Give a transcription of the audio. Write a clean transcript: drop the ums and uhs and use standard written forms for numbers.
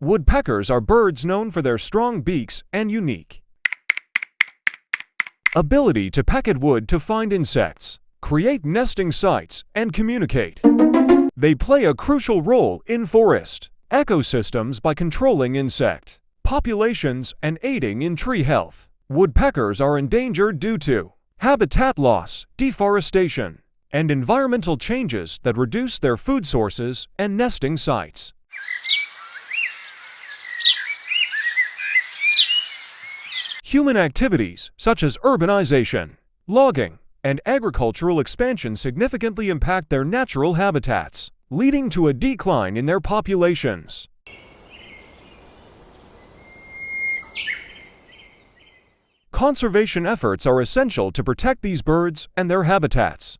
Woodpeckers are birds known for their strong beaks and unique ability to peck at wood to find insects, create nesting sites, and communicate. They play a crucial role in forest ecosystems by controlling insect populations and aiding in tree health. Woodpeckers are endangered due to habitat loss, deforestation, and environmental changes that reduce their food sources and nesting sites. Human activities such as urbanization, logging, and agricultural expansion significantly impact their natural habitats, leading to a decline in their populations. Conservation efforts are essential to protect these birds and their habitats.